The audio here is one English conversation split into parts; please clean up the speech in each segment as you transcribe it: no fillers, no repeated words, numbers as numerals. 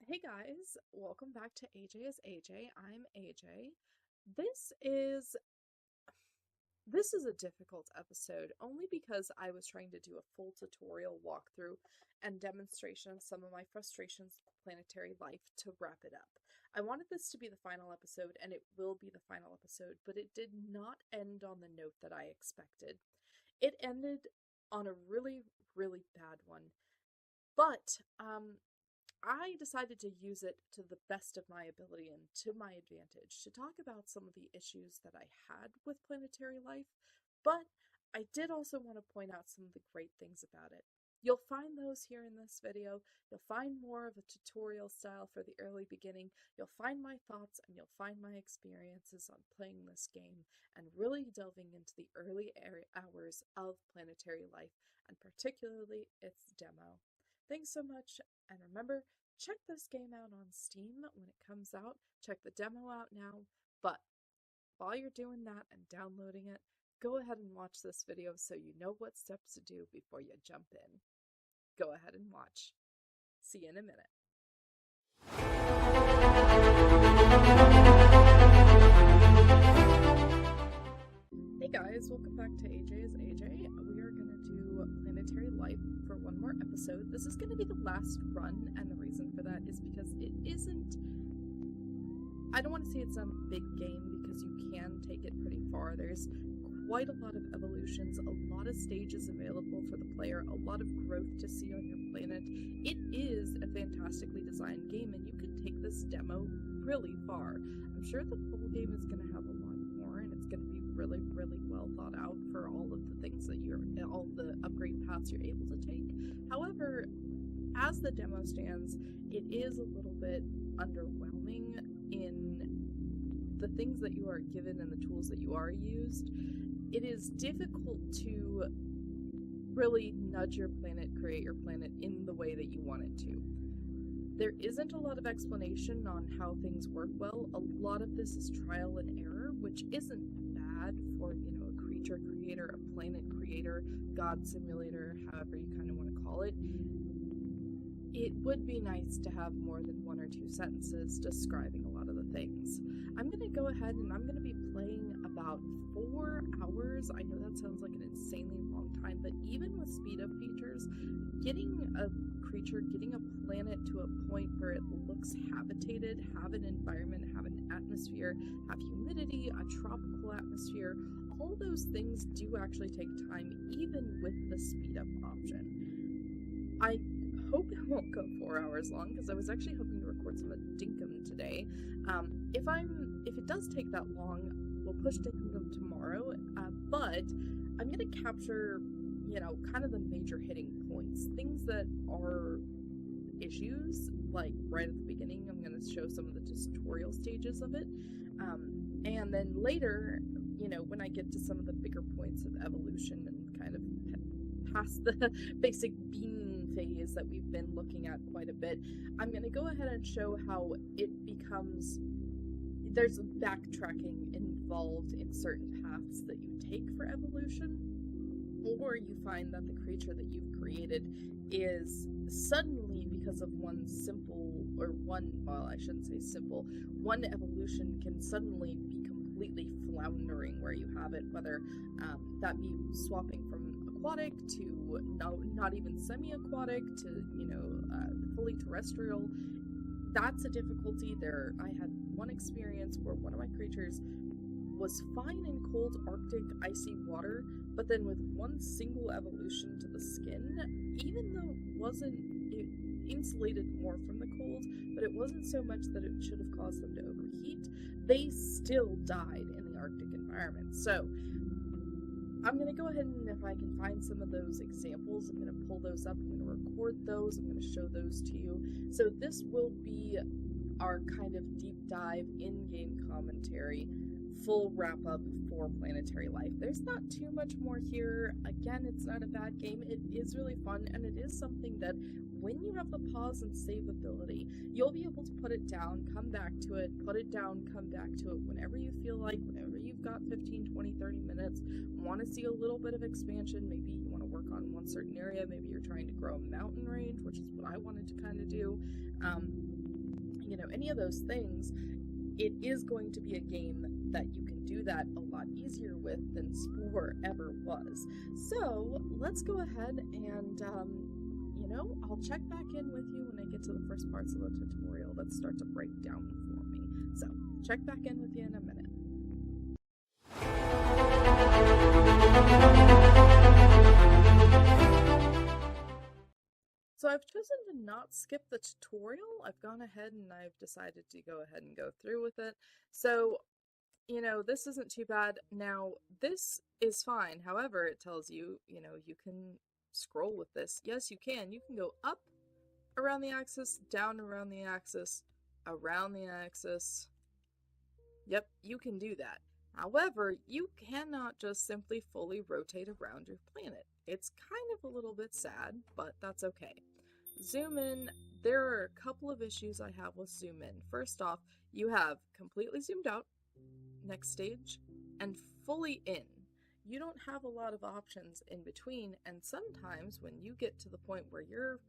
Hey guys, welcome back to AJ is AJ. I'm AJ. This is this is a difficult episode only because I was trying to do a full tutorial walkthrough and demonstration of some of my frustrations with planetary life to wrap it up. I wanted this to be the final episode and it will be the final episode, but it did not end on the note that I expected. It ended on a really bad one. But I decided to use it to the best of my ability and to my advantage to talk about some of the issues that I had with planetary life, but I did also want to point out some of the great things about it. You'll find those here in this video. You'll find more of a tutorial style for the early beginning. You'll find my thoughts and you'll find my experiences on playing this game and really delving into the early hours of planetary life and particularly its demo. Thanks so much, and remember, check this game out on Steam when it comes out. Check the demo out now, but while you're doing that and downloading it, go ahead and watch this video so you know what steps to do before you jump in. Go ahead and watch. See you in a minute. Hey guys, welcome back to AJ is AJ. We are going to do Planetary Life for one more episode. This is going to be the last run, and the reason for that is because it isn't... I don't want to say it's a big game because you can take it pretty far. There's quite a lot of evolutions, a lot of stages available for the player, a lot of growth to see on your planet. It is a fantastically designed game, and you can take this demo really far. I'm sure the full game is going to have a lot more, and it's going to be really well thought out for all of the things that all the upgrade paths you're able to take. However, as the demo stands, it is a little bit underwhelming in the things that you are given and the tools that you are used. It is difficult to really nudge your planet, create your planet in the way that you want it to. There isn't a lot of explanation on how things work well. A lot of this is trial and error, which isn't bad for, a creature creator, a planet creator, god simulator, however you kind of want to call it. It would be nice to have more than one or two sentences describing a lot of the things. I'm going to go ahead and I'm going to be playing about 4 hours. I know that sounds like an insanely long time, but even with speed up features, getting a creature, getting a planet to a point where it looks habitated, have an environment, have an atmosphere, have humidity, a tropical atmosphere, all those things do actually take time, even with the speed up option. I hope it won't go 4 hours long because I was actually hoping to record some of Dinkum today. If it does take that long, we'll push Dinkum tomorrow, but I'm going to capture, kind of the major hitting points, things that are issues, like right at the beginning. I'm going to show some of the tutorial stages of it, and then later, when I get to some of the bigger points of evolution and kind of past the basic being phase that we've been looking at quite a bit, I'm going to go ahead and show how it becomes... There's backtracking involved in certain paths that you take for evolution, or you find that the creature that you've created is suddenly, because of one evolution can suddenly be completely floundering where you have it, whether that be swapping from aquatic to not even semi-aquatic to, fully terrestrial. That's a difficulty there. I had one experience where one of my creatures was fine in cold Arctic icy water, but then with one single evolution to the skin, even though it insulated more from the cold, but it wasn't so much that it should have caused them to overheat, they still died in the Arctic environment. So I'm going to go ahead and if I can find some of those examples, I'm going to pull those up, I'm going to record those, I'm going to show those to you. So this will be our kind of deep dive in-game commentary, full wrap-up for Planetary Life. There's not too much more here. Again, it's not a bad game. It is really fun, and it is something that when you have the pause and save ability, you'll be able to put it down, come back to it, put it down, come back to it whenever you feel like, whenever you've got 15, 20, 30 minutes, want to see a little bit of expansion, maybe you want to work on one certain area, maybe you're trying to grow a mountain range, which is what I wanted to kind of do. any of those things, it is going to be a game that you can do that a lot easier with than Spore ever was. So let's go ahead and, I'll check back in with you when I get to the first parts of the tutorial that start to break down for me. So, check back in with you in a minute. So I've chosen to not skip the tutorial. I've gone ahead and I've decided to go ahead and go through with it. So, this isn't too bad. Now, this is fine. However, it tells you, you can scroll with this. Yes, you can. You can go up around the axis, down around the axis, around the axis. Yep, you can do that. However, you cannot just simply fully rotate around your planet. It's kind of a little bit sad, but that's okay. Zoom in. There are a couple of issues I have with zoom in. First off, you have completely zoomed out, next stage, and fully in. You don't have a lot of options in between, and sometimes when you get to the point where you're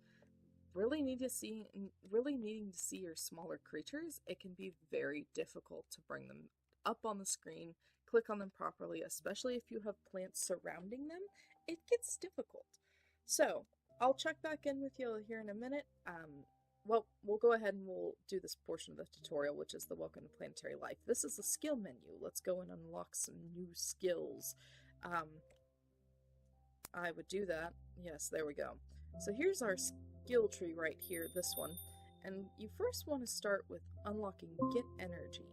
really needing to see your smaller creatures, it can be very difficult to bring them up on the screen, click on them properly, especially if you have plants surrounding them. It gets difficult. So I'll check back in with you here in a minute. Well, we'll go ahead and we'll do this portion of the tutorial, which is the Welcome to Planetary Life. This is the skill menu. Let's go and unlock some new skills. I would do that. Yes, there we go. So here's our skill tree right here, this one. And you first want to start with unlocking Get Energy.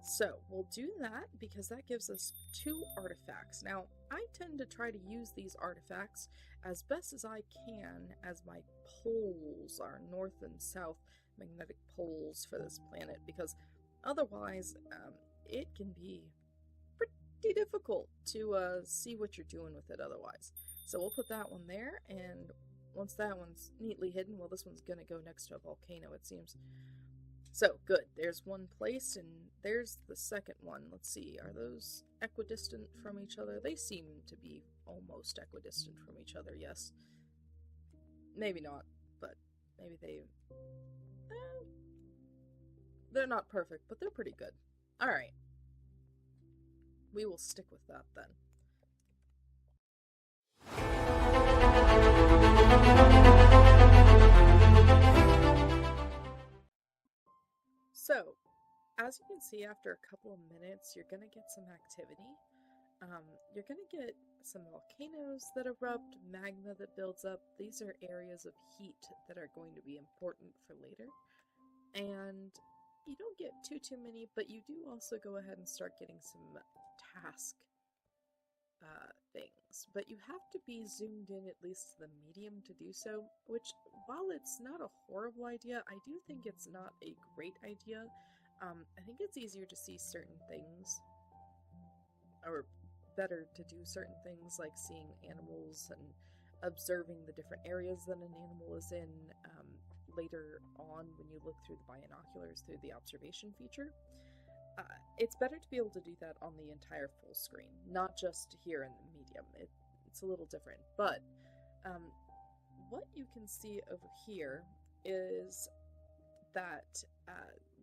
So we'll do that because that gives us 2 artifacts. Now, I tend to try to use these artifacts as best as I can as my poles, our north and south magnetic poles for this planet, because otherwise it can be pretty difficult to see what you're doing with it otherwise. So we'll put that one there, and once that one's neatly hidden, well, this one's gonna go next to a volcano, it seems. So, good. There's one placed, and there's the second one. Let's see, are those equidistant from each other? They seem to be almost equidistant from each other, yes. Maybe not, but maybe they're not perfect, but they're pretty good. Alright. We will stick with that then. So, as you can see, after a couple of minutes, you're going to get some activity. You're going to get some volcanoes that erupt, magma that builds up. These are areas of heat that are going to be important for later. And you don't get too many, but you do also go ahead and start getting some task things. But you have to be zoomed in at least to the medium to do so, which, while it's not a horrible idea, I do think it's not a great idea. I think it's easier to see certain things, or better to do certain things like seeing animals and observing the different areas that an animal is in later on when you look through the binoculars through the observation feature. It's better to be able to do that on the entire full screen, not just here in the medium. It's a little different, but what you can see over here is that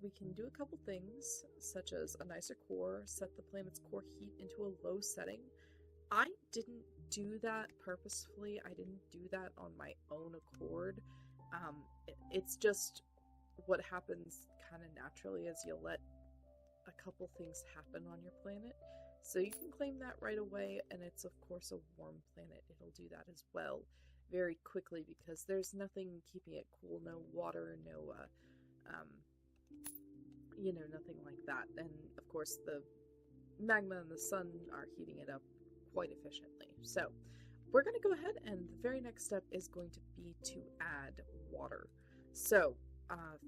we can do a couple things, such as a nicer core, set the planet's core heat into a low setting. I didn't do that purposefully. I didn't do that on my own accord. It's just what happens kind of naturally as you let a couple things happen on your planet. So you can claim that right away, and it's of course a warm planet. It'll do that as well very quickly because there's nothing keeping it cool, no water, no nothing like that. And of course the magma and the sun are heating it up quite efficiently. So we're going to go ahead, and the very next step is going to be to add water. So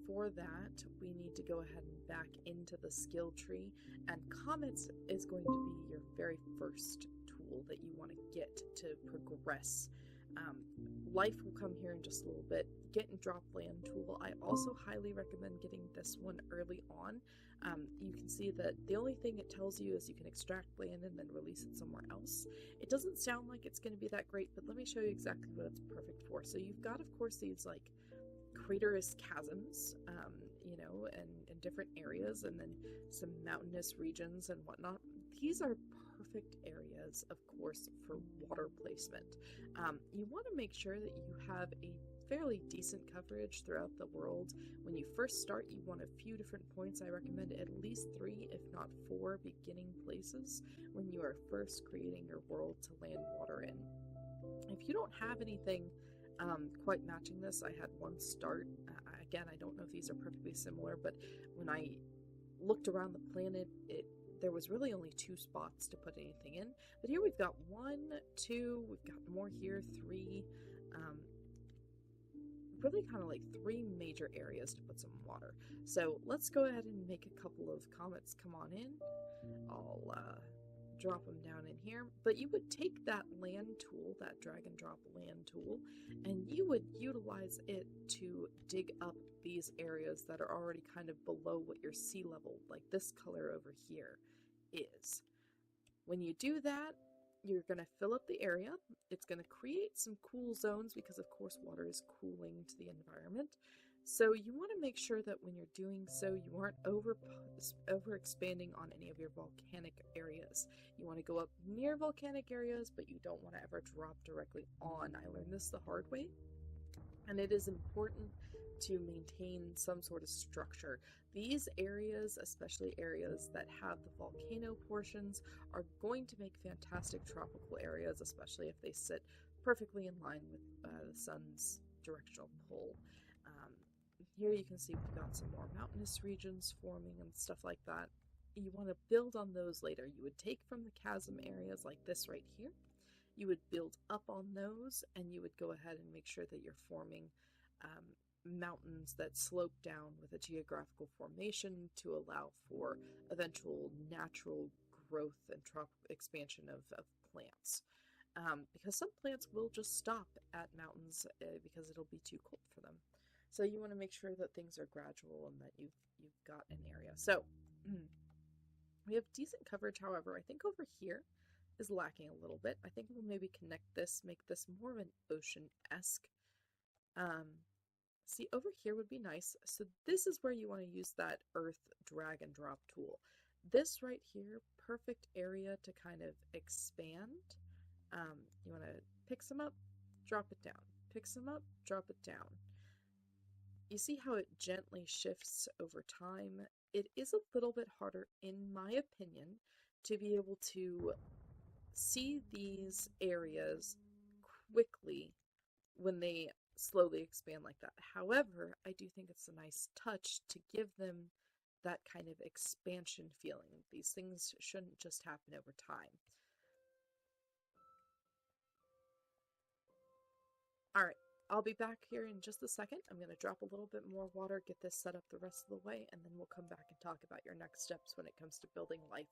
for that, we need to go ahead and back into the skill tree, and Comets is going to be your very first tool that you want to get to progress. Life will come here in just a little bit. Get and drop land tool. I also highly recommend getting this one early on. You can see that the only thing it tells you is you can extract land and then release it somewhere else. It doesn't sound like it's going to be that great, but let me show you exactly what it's perfect for. So you've got, of course, these like craterous chasms. you know, and different areas, and then some mountainous regions and whatnot. These are perfect areas, of course, for water placement. You want to make sure that you have a fairly decent coverage throughout the world. When you first start, you want a few different points. I recommend at least 3, if not 4, beginning places when you are first creating your world to land water in. If you don't have anything quite matching this, I had one start. Again, I don't know if these are perfectly similar, but when I looked around the planet, there was really only 2 spots to put anything in. But here we've got 1, 2, we've got more here, 3. Really kind of like 3 major areas to put some water. So let's go ahead and make a couple of comets come on in. I'll drop them down in here. But you would take that land tool, that drag and drop land tool, and you would utilize it to dig up these areas that are already kind of below what your sea level, like this color over here, is. When you do that, you're going to fill up the area. It's going to create some cool zones because, of course, water is cooling to the environment. So you want to make sure that when you're doing so, you aren't over expanding on any of your volcanic areas. You want to go up near volcanic areas, but you don't want to ever drop directly on. I learned this the hard way, and it is important to maintain some sort of structure. These areas, especially areas that have the volcano portions, are going to make fantastic tropical areas, especially if they sit perfectly in line with the sun's directional pull. Here you can see we've got some more mountainous regions forming and stuff like that. You want to build on those later. You would take from the chasm areas like this right here. You would build up on those, and you would go ahead and make sure that you're forming mountains that slope down with a geographical formation to allow for eventual natural growth and expansion of plants. Because some plants will just stop at mountains because it'll be too cold for them. So you want to make sure that things are gradual and that you've got an area. So we have decent coverage, however. I think over here is lacking a little bit. I think we'll maybe connect this, make this more of an ocean-esque. See, over here would be nice. So this is where you want to use that earth drag and drop tool. This right here, perfect area to kind of expand. You want to pick some up, drop it down. Pick some up, drop it down. You see how it gently shifts over time? It is a little bit harder, in my opinion, to be able to see these areas quickly when they slowly expand like that. However, I do think it's a nice touch to give them that kind of expansion feeling. These things shouldn't just happen over time. All right, I'll be back here in just a second. I'm going to drop a little bit more water, get this set up the rest of the way, and then we'll come back and talk about your next steps when it comes to building life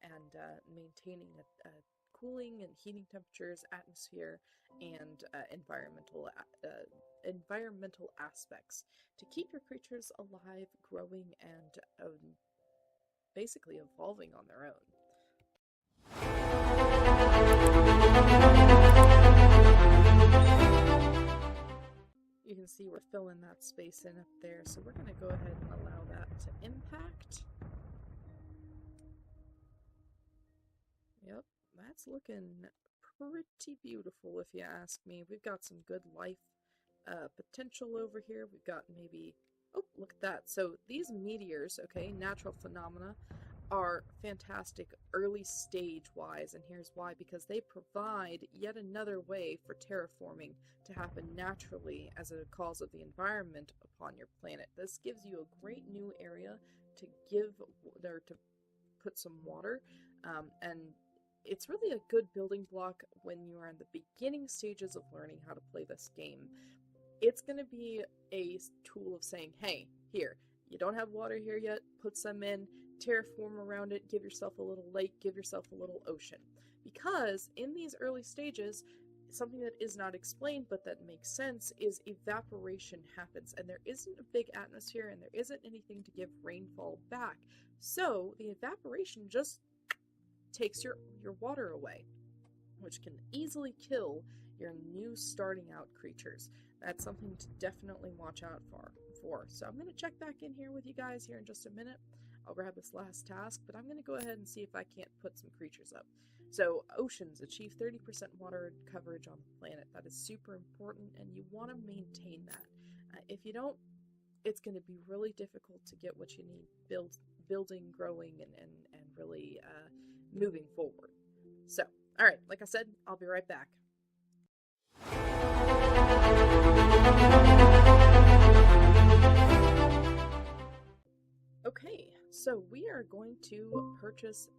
and maintaining a cooling and heating temperatures, atmosphere, and environmental aspects to keep your creatures alive, growing, and basically evolving on their own. You can see we're filling that space in up there, so we're going to go ahead and allow that to impact. Yep, that's looking pretty beautiful if you ask me. We've got some good life potential over here. We've got maybe, oh, look at that. So these meteors, okay, natural phenomena, are fantastic early stage wise, and here's why: because they provide yet another way for terraforming to happen naturally as a cause of the environment upon your planet. This gives you a great new area to to put some water, and it's really a good building block when you are in the beginning stages of learning how to play this game. It's going to be a tool of saying, hey, here, you don't have water here yet, put some in, terraform around it, give yourself a little lake, give yourself a little ocean. Because in these early stages, something that is not explained but that makes sense is evaporation happens, and there isn't a big atmosphere and there isn't anything to give rainfall back. So the evaporation just takes your water away, which can easily kill your new starting out creatures. That's something to definitely watch out for. So I'm going to check back in here with you guys here in just a minute. I'll grab this last task, but I'm going to go ahead and see if I can't put some creatures up. So oceans achieve 30% water coverage on the planet. That is super important, and you want to maintain that. If you don't, it's going to be really difficult to get what you need building, growing, and really moving forward. So, all right, like I said, I'll be right back. Okay, so we are going to purchase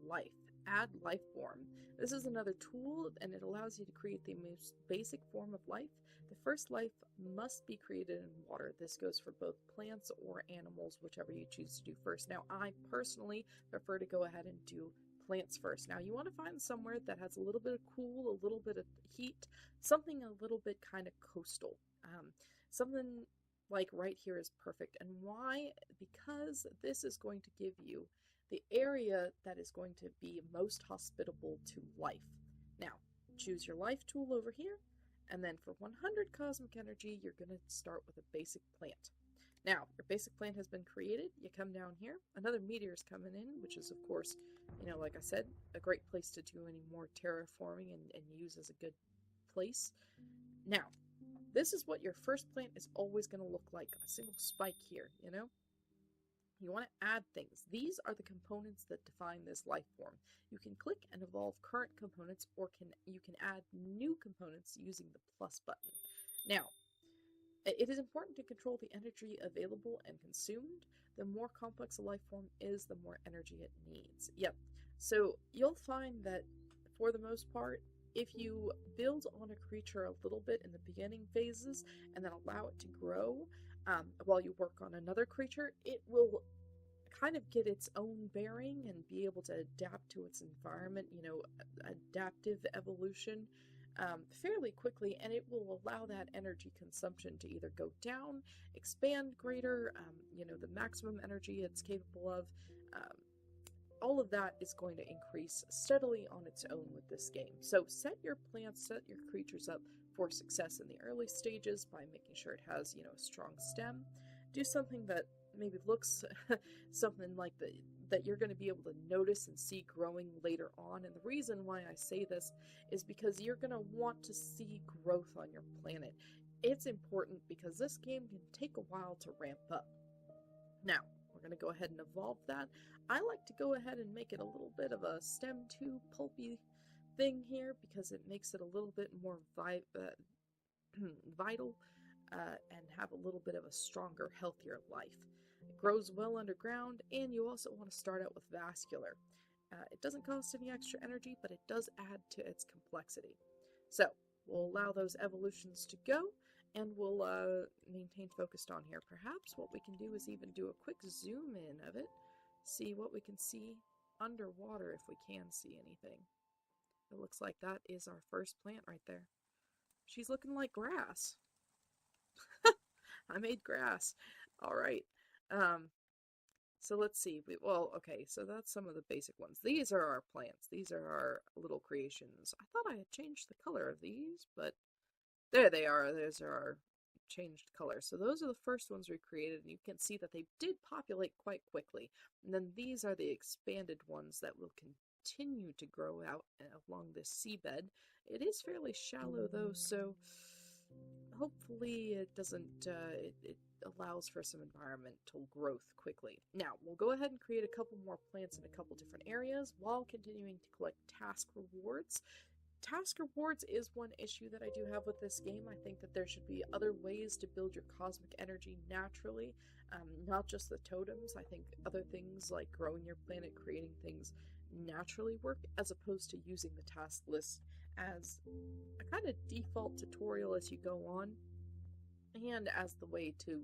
life, add life form. This is another tool, and it allows you to create the most basic form of life. The first life must be created in water. This goes for both plants or animals, whichever you choose to do first. Now, I personally prefer to go ahead and do plants first. Now, you want to find somewhere that has a little bit of cool, a little bit of heat, something a little bit kind of coastal. Something like right here is perfect. And why? Because this is going to give you the area that is going to be most hospitable to life. Now, choose your life tool over here, and then for 100 cosmic energy, you're going to start with a basic plant. Now, your basic plant has been created. You come down here. Another meteor's coming in, which is, of course, like I said, a great place to do any more terraforming and use as a good place. Now, this is what your first plant is always going to look like, a single spike here, You want to add things. These are the components that define this life form. You can click and evolve current components, or you can add new components using the plus button. Now, it is important to control the energy available and consumed. The more complex a life form is, the more energy it needs. Yep. So you'll find that for the most part, if you build on a creature a little bit in the beginning phases and then allow it to grow while you work on another creature, it will kind of get its own bearing and be able to adapt to its environment, adaptive evolution fairly quickly, and it will allow that energy consumption to either go down, expand greater, the maximum energy it's capable of. All of that is going to increase steadily on its own with this game. So set your plants, set your creatures up for success in the early stages by making sure it has, a strong stem. Do something that maybe looks something like that you're going to be able to notice and see growing later on. And the reason why I say this is because you're going to want to see growth on your planet. It's important because this game can take a while to ramp up. Now, we're going to go ahead and evolve that. I like to go ahead and make it a little bit of a stem to pulpy thing here because it makes it a little bit more vital and have a little bit of a stronger, healthier life. It grows well underground, and you also want to start out with vascular. It doesn't cost any extra energy, but it does add to its complexity. So we'll allow those evolutions to go, and we'll maintain focused on here. Perhaps what we can do is even do a quick zoom in of it, see what we can see underwater if we can see anything. It looks like that is our first plant right there. She's looking like grass. I made grass. All right. So let's see. Okay, so that's some of the basic ones. These are our plants. These are our little creations. I thought I had changed the color of these, but there they are. Those are our changed colors. So those are the first ones we created, and you can see that they did populate quite quickly. And then these are the expanded ones that will continue to grow out along this seabed. It is fairly shallow though, so hopefully it doesn't, it allows for some environmental growth quickly. Now, we'll go ahead and create a couple more plants in a couple different areas while continuing to collect task rewards. Task rewards is one issue that I do have with this game. I think that there should be other ways to build your cosmic energy naturally, not just the totems. I think other things like growing your planet, creating things naturally work, as opposed to using the task list as a kind of default tutorial as you go on, and as the way to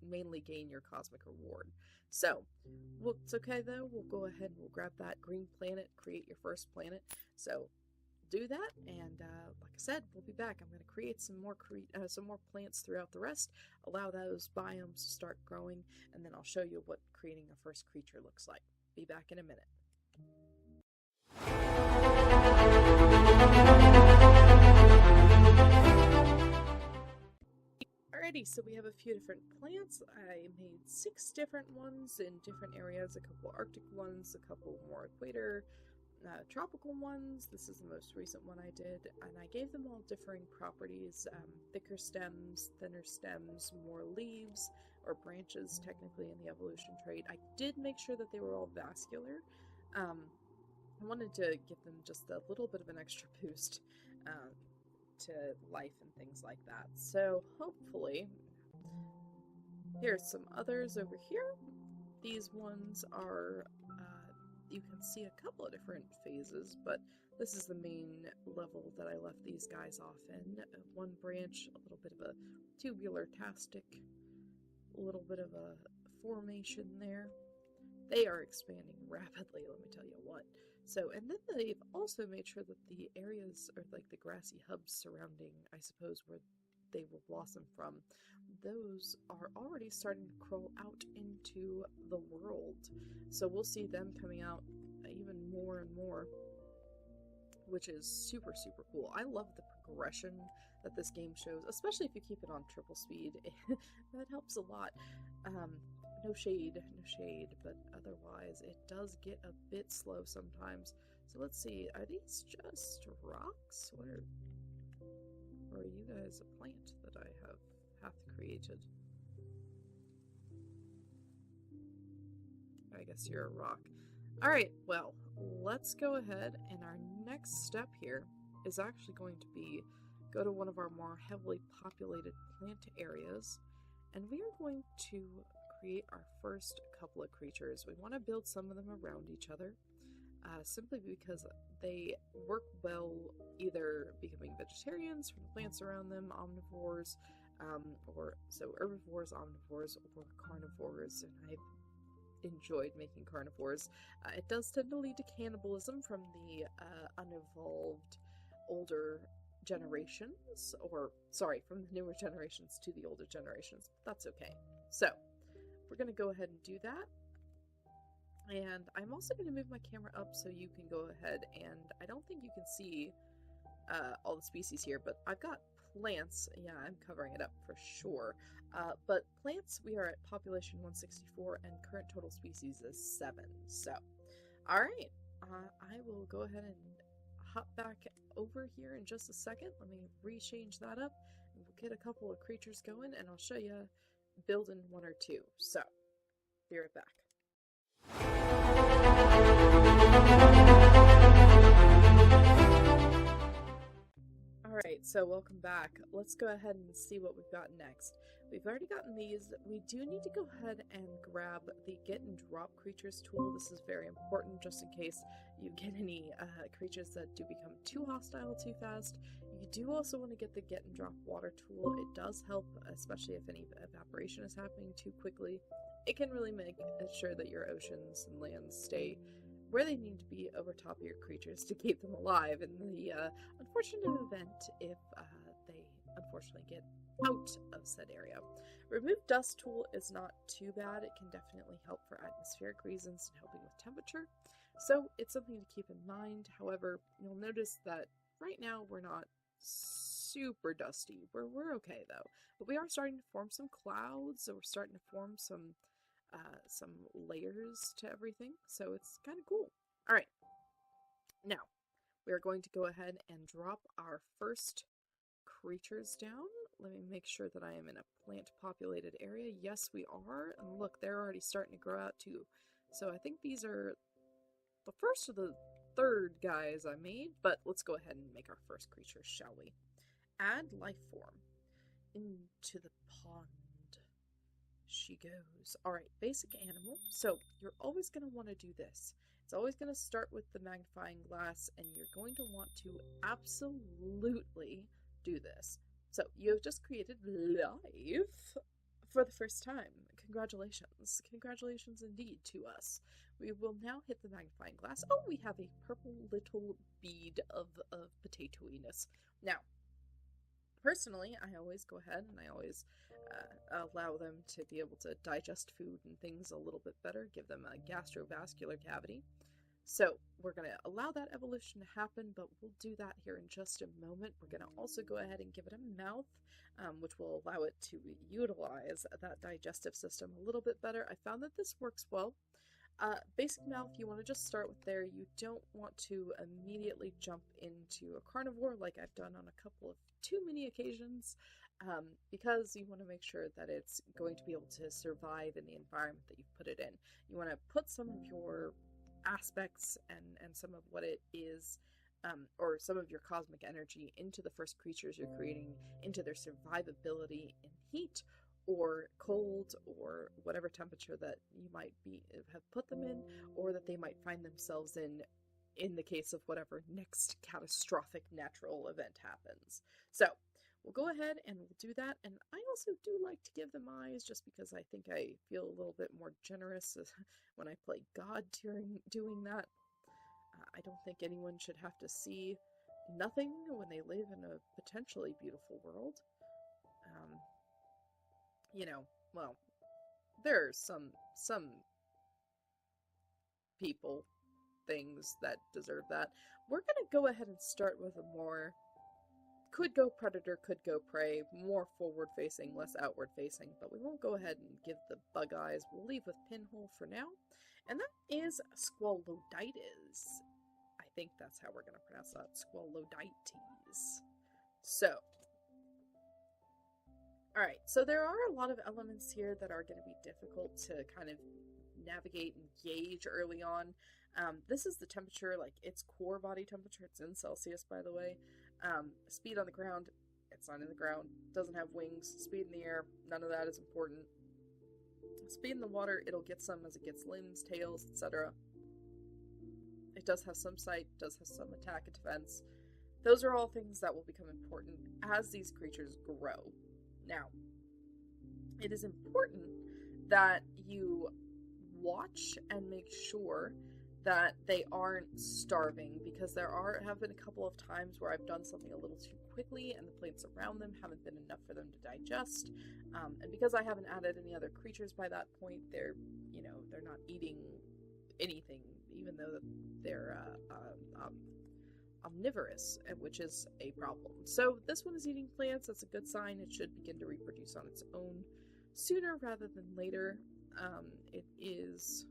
mainly gain your cosmic reward. So, it's okay though, we'll go ahead and we'll grab that green planet, create your first planet. So, do that, and like I said, we'll be back. I'm going to create some more plants throughout the rest, allow those biomes to start growing, and then I'll show you what creating a first creature looks like. Be back in a minute. Alrighty, so we have a few different plants. I made 6 different ones in different areas, a couple Arctic ones, a couple more equator, tropical ones. This is the most recent one I did, and I gave them all differing properties, thicker stems, thinner stems, more leaves, or branches technically in the evolution trait. I did make sure that they were all vascular. I wanted to give them just a little bit of an extra boost to life and things like that. So hopefully, here's some others over here. These ones are, you can see a couple of different phases, but this is the main level that I left these guys off in. One branch, a little bit of a tubular tastic, a little bit of a formation there. They are expanding rapidly, let me tell you what. So, and then they've also made sure that the areas, or like the grassy hubs surrounding, I suppose, where they will blossom from, those are already starting to crawl out into the world. So we'll see them coming out even more and more, which is super, super cool. I love the progression that this game shows, especially if you keep it on triple speed. That helps a lot. No shade, but otherwise it does get a bit slow sometimes. So let's see, are these just rocks? Or are you guys a plant that I have created? I guess you're a rock. Alright, well, let's go ahead, and our next step here is actually going to be go to one of our more heavily populated plant areas, and we are going to create our first couple of creatures. We want to build some of them around each other, simply because they work well either becoming vegetarians from the plants around them, omnivores, or so herbivores, omnivores, or carnivores, and I've enjoyed making carnivores. It does tend to lead to cannibalism from the unevolved older generations, or sorry, from the newer generations to the older generations. That's okay. So we're going to go ahead and do that. And I'm also going to move my camera up so you can go ahead, and I don't think you can see all the species here, but I've got plants. Yeah, I'm covering it up for sure. But plants, we are at population 164, and current total species is 7. So, alright, I will go ahead and hop back over here in just a second. Let me re-change that up, and we'll get a couple of creatures going, and I'll show you building 1 or 2. So, be right back. Alright, so welcome back. Let's go ahead and see what we've got next. We've already gotten these. We do need to go ahead and grab the get and drop creatures tool. This is very important just in case you get any creatures that do become too hostile too fast. You do also want to get the get and drop water tool. It does help, especially if any evaporation is happening too quickly. It can really make sure that your oceans and lands stay where they need to be over top of your creatures to keep them alive in the unfortunate event if they unfortunately get out of said area. Remove dust tool is not too bad. It can definitely help for atmospheric reasons and helping with temperature. So it's something to keep in mind. However, you'll notice that right now we're not super dusty. We're okay though. But we are starting to form some clouds, so we're starting to form some layers to everything, so it's kind of cool. Alright, now we are going to go ahead and drop our first creatures down. Let me make sure that I am in a plant populated area. Yes, we are, and look, they're already starting to grow out too. So I think these are the first of the third guys I made, but let's go ahead and make our first creature, shall we? Add life form into the pond. She goes. Alright, basic animal. So you're always going to want to do this. It's always going to start with the magnifying glass, and you're going to want to absolutely do this. So you have just created life for the first time. Congratulations. Congratulations indeed to us. We will now hit the magnifying glass. Oh, we have a purple little bead of potatoiness. Now, personally, I always go ahead and I always allow them to be able to digest food and things a little bit better, give them a gastrovascular cavity. So we're going to allow that evolution to happen, but we'll do that here in just a moment. We're going to also go ahead and give it a mouth, which will allow it to utilize that digestive system a little bit better. I found that this works well. Basic mouth, you want to just start with there. You don't want to immediately jump into a carnivore like I've done on a couple of too many occasions, because you want to make sure that it's going to be able to survive in the environment that you've put it in. You want to put some of your aspects and some of what it is, or some of your cosmic energy into the first creatures you're creating, into their survivability in heat or cold or whatever temperature that you might have put them in, or that they might find themselves in the case of whatever next catastrophic natural event happens. So we'll go ahead and we'll do that. And I also do like to give them eyes, just because I think I feel a little bit more generous when I play God during doing that. I don't think anyone should have to see nothing when they live in a potentially beautiful world. Well, there are some people, things that deserve that. We're gonna go ahead and start with a more could go predator, could go prey, more forward facing, less outward facing, but we won't go ahead and give the bug eyes. We'll leave with pinhole for now, and that is Squalodites. I think that's how we're gonna pronounce that, Squalodites. So, alright, so there are a lot of elements here that are going to be difficult to kind of navigate and gauge early on. This is the temperature, like its core body temperature. It's in Celsius, by the way. Speed on the ground, it's not in the ground. Doesn't have wings. Speed in the air, none of that is important. Speed in the water, it'll get some as it gets limbs, tails, etc. It does have some sight, does have some attack and defense. Those are all things that will become important as these creatures grow. Now, it is important that you watch and make sure that they aren't starving, because have been a couple of times where I've done something a little too quickly and the plants around them haven't been enough for them to digest. And because I haven't added any other creatures by that point, they're not eating anything, even though they're omnivorous, which is a problem. So this one is eating plants. That's a good sign. It should begin to reproduce on its own sooner rather than later. It is,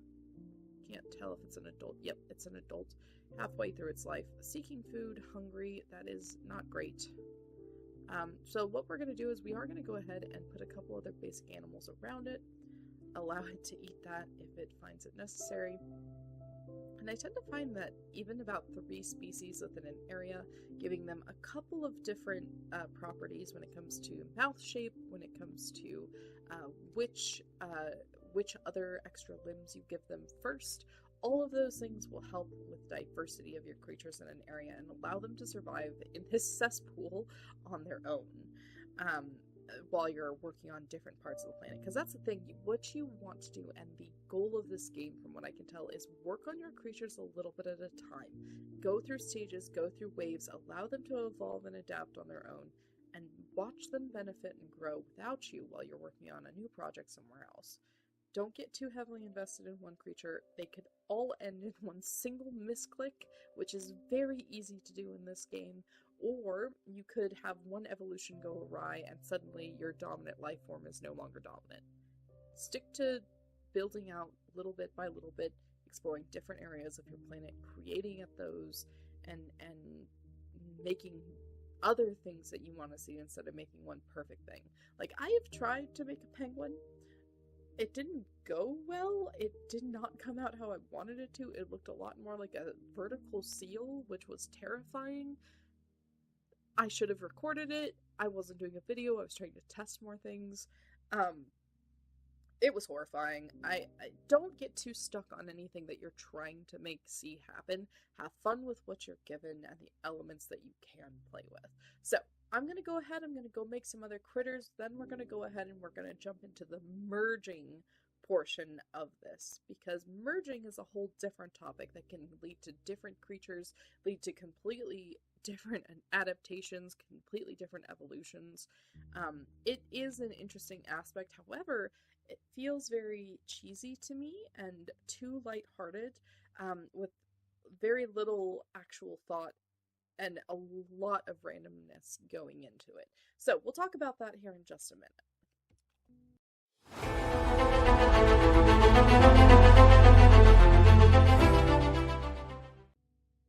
can't tell if it's an adult. Yep, it's an adult, halfway through its life, seeking food, hungry. That is not great. So what we're going to do is we are going to go ahead and put a couple other basic animals around it, allow it to eat that if it finds it necessary. And I tend to find that even about 3 species within an area, giving them a couple of different properties when it comes to mouth shape, when it comes to which other extra limbs you give them first, all of those things will help with diversity of your creatures in an area and allow them to survive in this cesspool on their own. While you're working on different parts of the planet. Because that's the thing, what you want to do, and the goal of this game, from what I can tell, is work on your creatures a little bit at a time. Go through stages, go through waves, allow them to evolve and adapt on their own, and watch them benefit and grow without you while you're working on a new project somewhere else. Don't get too heavily invested in one creature. They could all end in one single misclick, which is very easy to do in this game. Or you could have one evolution go awry and suddenly your dominant life form is no longer dominant. Stick to building out little bit by little bit, exploring different areas of your planet, creating at those, and making other things that you want to see instead of making one perfect thing. Like, I have tried to make a penguin. It didn't go well. It did not come out how I wanted it to. It looked a lot more like a vertical seal, which was terrifying. I should have recorded it. I wasn't doing a video. I was trying to test more things. It was horrifying. I don't get too stuck on anything that you're trying to see happen. Have fun with what you're given and the elements that you can play with. So, I'm going to go ahead, I'm going to go make some other critters, then we're going to go ahead and we're going to jump into the merging portion of this, because merging is a whole different topic that can lead to different creatures, lead to completely different adaptations, completely different evolutions. It is an interesting aspect, however, it feels very cheesy to me and too lighthearted, with very little actual thought and a lot of randomness going into it. So we'll talk about that here in just a minute.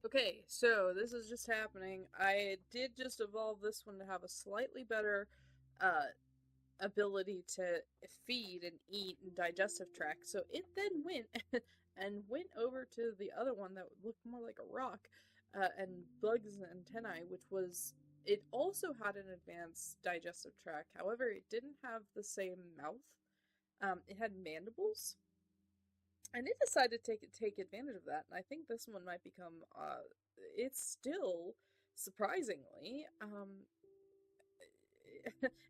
Okay, so this is just happening. I did just evolve this one to have a slightly better ability to feed and eat and digestive tract. So it then went and went over to the other one that looked more like a rock and bugs and antennae, which was, it also had an advanced digestive tract. However, it didn't have the same mouth. It had mandibles. And it decided to take advantage of that, and I think this one might become, it's still, surprisingly,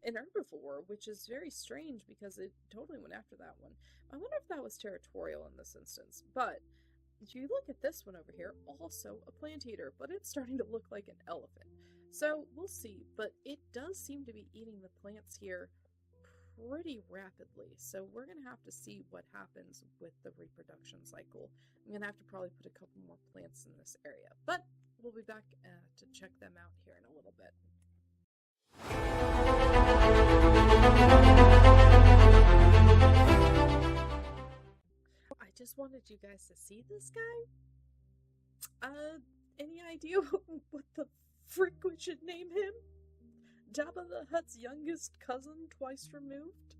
an herbivore, which is very strange because it totally went after that one. I wonder if that was territorial in this instance, but if you look at this one over here, also a plant eater, but it's starting to look like an elephant. So we'll see, but it does seem to be eating the plants here pretty rapidly, so we're going to have to see what happens with the reproduction cycle. I'm going to have to probably put a couple more plants in this area, but we'll be back to check them out here in a little bit. I just wanted you guys to see this guy. Any idea what the frick we should name him? Jabba the Hutt's youngest cousin, twice removed?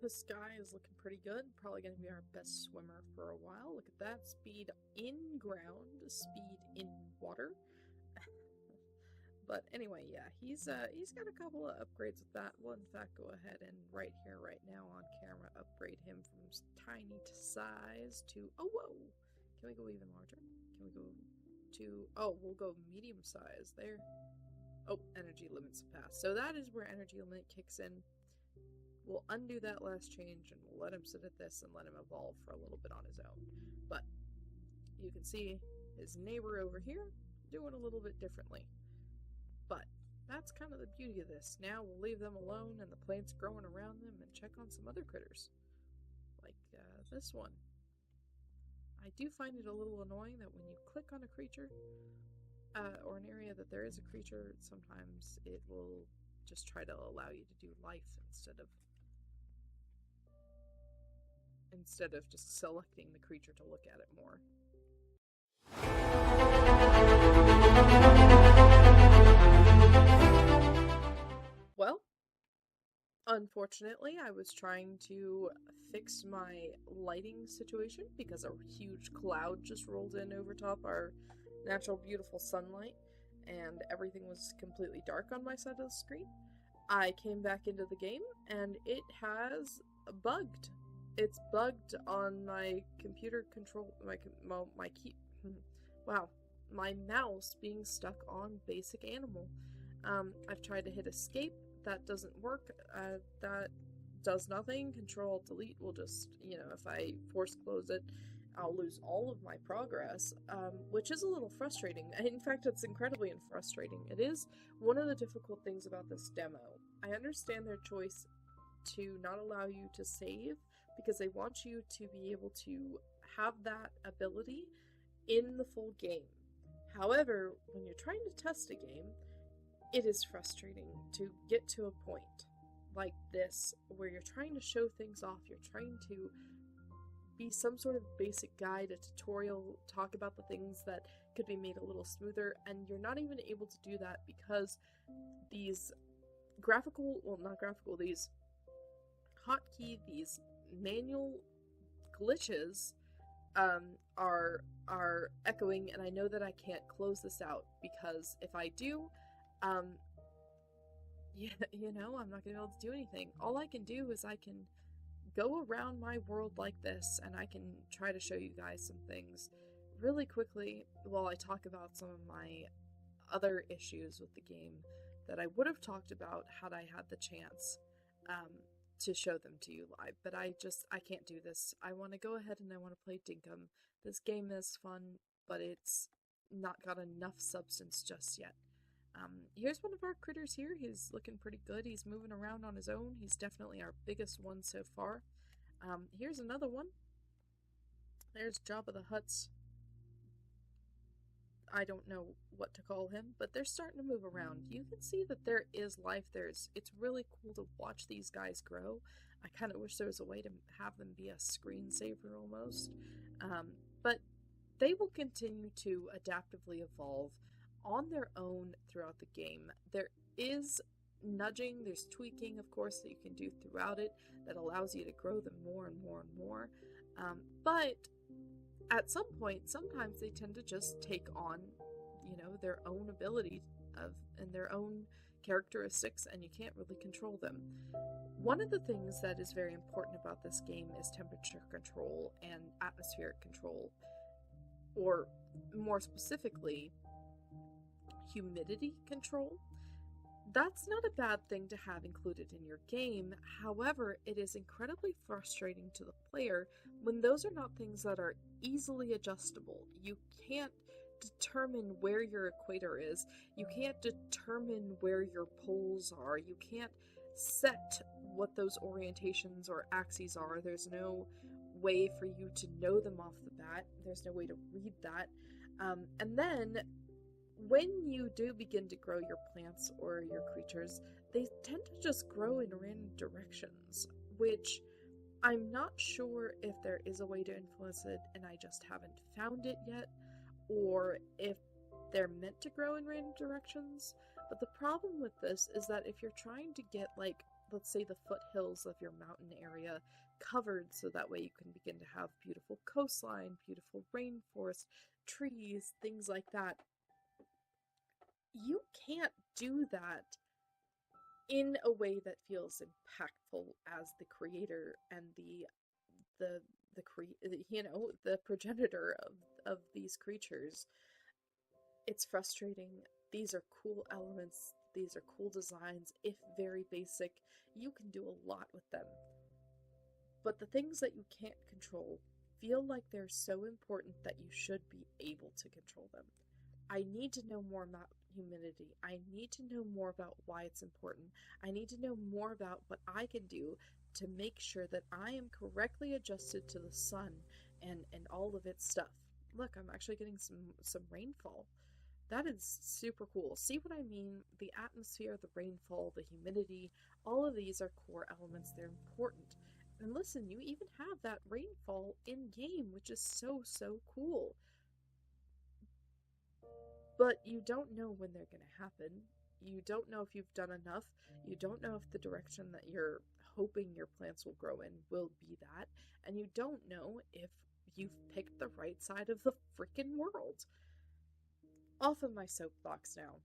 This guy is looking pretty good. Probably going to be our best swimmer for a while. Look at that. Speed in ground, speed in water. But anyway, yeah, he's got a couple of upgrades with that. We'll in fact go ahead and right here, right now on camera, upgrade him from tiny to size to, oh, whoa! Can we go even larger? Can we go to, oh, we'll go medium size there. Oh, energy limits passed. So that is where energy limit kicks in. We'll undo that last change and we'll let him sit at this and let him evolve for a little bit on his own. But you can see his neighbor over here doing a little bit differently. But that's kind of the beauty of this. Now we'll leave them alone and the plants growing around them and check on some other critters. Like this one. I do find it a little annoying that when you click on a creature, or an area that there is a creature, sometimes it will just try to allow you to do life instead of just selecting the creature to look at it more. Well, unfortunately, I was trying to fix my lighting situation because a huge cloud just rolled in over top our natural beautiful sunlight and everything was completely dark on my side of the screen. I came back into the game and it has bugged. It's bugged on my computer control, my key, wow, my mouse being stuck on basic animal. I've tried to hit escape, that doesn't work, that does nothing. Control Delete will just, if I force close it, I'll lose all of my progress, which is a little frustrating. In fact, it's incredibly frustrating. It is one of the difficult things about this demo. I understand their choice to not allow you to save because they want you to be able to have that ability in the full game. However, when you're trying to test a game, it is frustrating to get to a point like this where you're trying to show things off, you're trying to be some sort of basic guide, a tutorial, talk about the things that could be made a little smoother, and you're not even able to do that because these these hotkey, these manual glitches are echoing, and I know that I can't close this out because if I do, I'm not gonna be able to do anything. All I can do is I can go around my world like this, and I can try to show you guys some things really quickly while I talk about some of my other issues with the game that I would have talked about had I had the chance to show them to you live. But I can't do this. I want to go ahead and I want to play Dinkum. This game is fun, but it's not got enough substance just yet. Here's one of our critters here. He's looking pretty good. He's moving around on his own. He's definitely our biggest one so far. Here's another one. There's Jabba the Hutt's, I don't know what to call him, but they're starting to move around. You can see that there is life. It's really cool to watch these guys grow. I kind of wish there was a way to have them be a screensaver almost. But they will continue to adaptively evolve on their own throughout the game. There is nudging, there's tweaking, of course, that you can do throughout it that allows you to grow them more and more and more. But at some point, sometimes they tend to just take on, their own ability and their own characteristics, and you can't really control them. One of the things that is very important about this game is temperature control and atmospheric control, or more specifically, humidity control. That's not a bad thing to have included in your game. However, it is incredibly frustrating to the player when those are not things that are easily adjustable. You can't determine where your equator is. You can't determine where your poles are. You can't set what those orientations or axes are. There's no way for you to know them off the bat. There's no way to read that. And then when you do begin to grow your plants or your creatures, they tend to just grow in random directions, which I'm not sure if there is a way to influence it and I just haven't found it yet, or if they're meant to grow in random directions. But the problem with this is that if you're trying to get, like, let's say the foothills of your mountain area covered so that way you can begin to have beautiful coastline, beautiful rainforest, trees, things like that, you can't do that in a way that feels impactful as the creator and the progenitor of these creatures. It's frustrating. These are cool elements. These are cool designs. If very basic, you can do a lot with them. But the things that you can't control feel like they're so important that you should be able to control them. I need to know more about humidity. I need to know more about why it's important. I need to know more about what I can do to make sure that I am correctly adjusted to the sun and all of its stuff. Look, I'm actually getting some rainfall. That is super cool. See what I mean? The atmosphere, the rainfall, the humidity, all of these are core elements. They're important. And listen, you even have that rainfall in game, which is so, so cool. But you don't know when they're going to happen. You don't know if you've done enough. You don't know if the direction that you're hoping your plants will grow in will be that. And you don't know if you've picked the right side of the freaking world. Off of my soapbox now.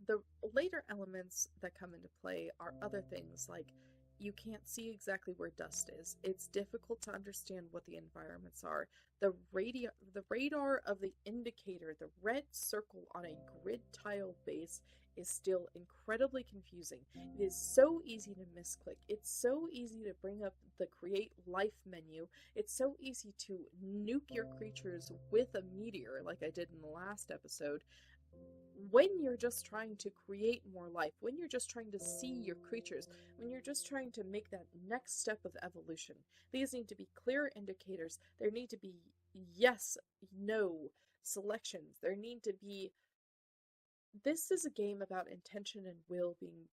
The later elements that come into play are other things like you can't see exactly where dust is. It's difficult to understand what the environments are. The radar of the indicator, the red circle on a grid tile base, is still incredibly confusing. It is so easy to misclick. It's so easy to bring up the create life menu. It's so easy to nuke your creatures with a meteor like I did in the last episode. When you're just trying to create more life, when you're just trying to see your creatures, when you're just trying to make that next step of evolution, these need to be clear indicators. There need to be yes, no selections. There need to be... This is a game about intention and will being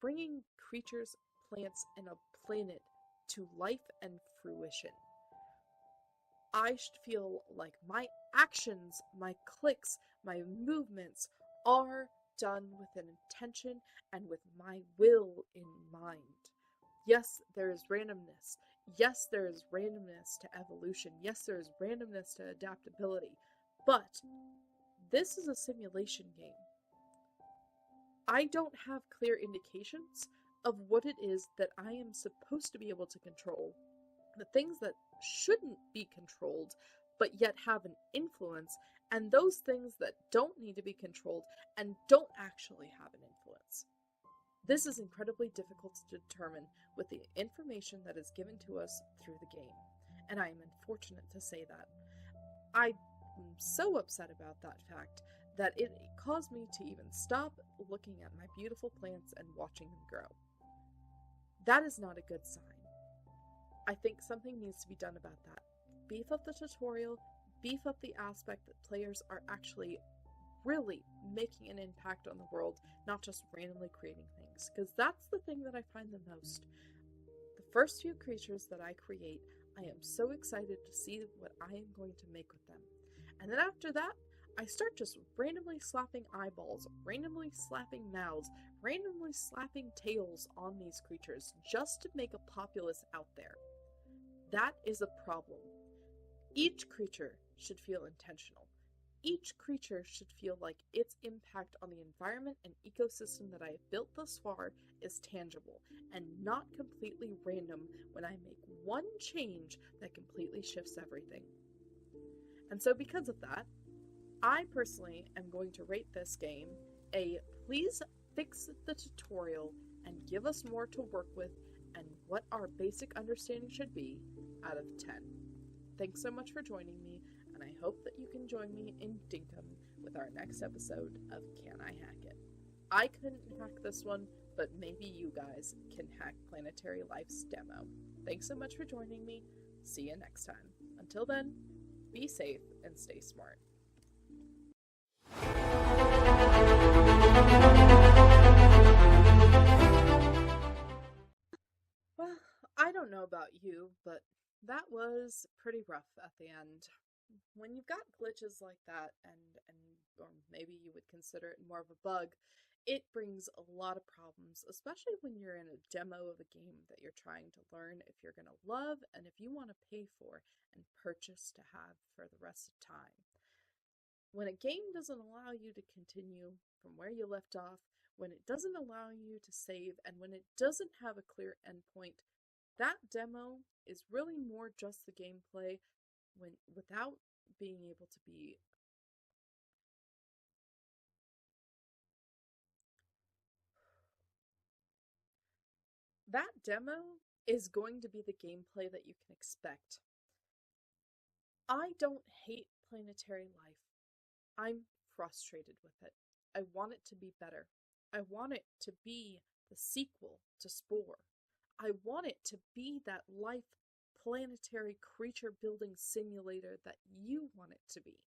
bringing creatures, plants, and a planet to life and fruition. I should feel like my actions, my clicks, my movements are done with an intention and with my will in mind. Yes, there is randomness. Yes, there is randomness to evolution. Yes, there is randomness to adaptability. But this is a simulation game. I don't have clear indications of what it is that I am supposed to be able to control. The things that shouldn't be controlled, but yet have an influence, and those things that don't need to be controlled and don't actually have an influence. This is incredibly difficult to determine with the information that is given to us through the game, and I am unfortunate to say that. I'm so upset about that fact that it caused me to even stop looking at my beautiful plants and watching them grow. That is not a good sign. I think something needs to be done about that. beef up the tutorial, beef up the aspect that players are actually really making an impact on the world, not just randomly creating things, because that's the thing that I find the most. The first few creatures that I create, I am so excited to see what I am going to make with them. And then after that, I start just randomly slapping eyeballs, randomly slapping mouths, randomly slapping tails on these creatures just to make a populace out there. That is a problem. Each creature should feel intentional. Each creature should feel like its impact on the environment and ecosystem that I have built thus far is tangible and not completely random when I make one change that completely shifts everything. And so because of that, I personally am going to rate this game a please fix the tutorial and give us more to work with and what our basic understanding should be out of 10. Thanks so much for joining me, and I hope that you can join me in Dinkum with our next episode of Can I Hack It? I couldn't hack this one, but maybe you guys can hack Planetary Life's demo. Thanks so much for joining me. See you next time. Until then, be safe and stay smart. Well, I don't know about you, but that was pretty rough at the end. When you've got glitches like that, or maybe you would consider it more of a bug, it brings a lot of problems, especially when you're in a demo of a game that you're trying to learn if you're going to love and if you want to pay for and purchase to have for the rest of time. When a game doesn't allow you to continue from where you left off, when it doesn't allow you to save, and when it doesn't have a clear endpoint, that demo is really more just the gameplay without being able to be that demo is going to be the gameplay that you can expect. I don't hate Planetary Life. I'm frustrated with it. I want it to be better. I want it to be the sequel to Spore. I want it to be that life planetary creature building simulator that you want it to be.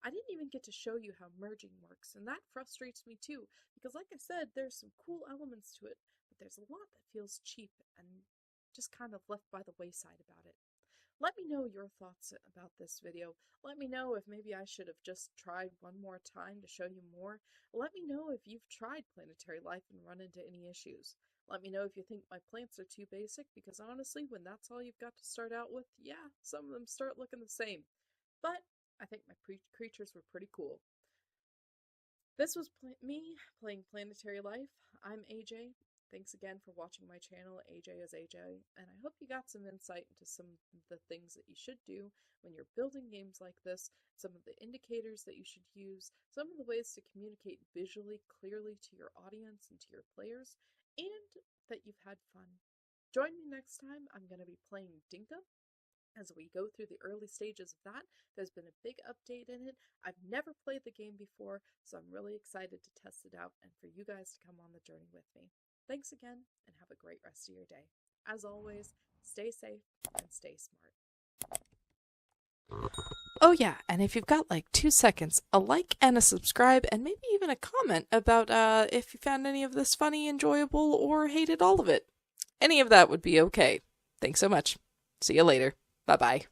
I didn't even get to show you how merging works, and that frustrates me too, because like I said, there's some cool elements to it, but there's a lot that feels cheap and just kind of left by the wayside about it. Let me know your thoughts about this video. Let me know if maybe I should have just tried one more time to show you more. Let me know if you've tried Planetary Life and run into any issues. Let me know if you think my plants are too basic, because honestly, when that's all you've got to start out with, yeah, some of them start looking the same. But I think my creatures were pretty cool. This was me playing Planetary Life. I'm AJ. Thanks again for watching my channel. AJ is AJ, and I hope you got some insight into some of the things that you should do when you're building games like this, some of the indicators that you should use, some of the ways to communicate visually clearly to your audience and to your players, and that you've had fun. Join me next time. I'm going to be playing Dinkum. As we go through the early stages of that, there's been a big update in it. I've never played the game before, so I'm really excited to test it out and for you guys to come on the journey with me. Thanks again, and have a great rest of your day. As always, stay safe and stay smart. Oh yeah, and if you've got like 2 seconds, a like and a subscribe, and maybe even a comment about if you found any of this funny, enjoyable, or hated all of it. Any of that would be okay. Thanks so much. See you later. Bye-bye.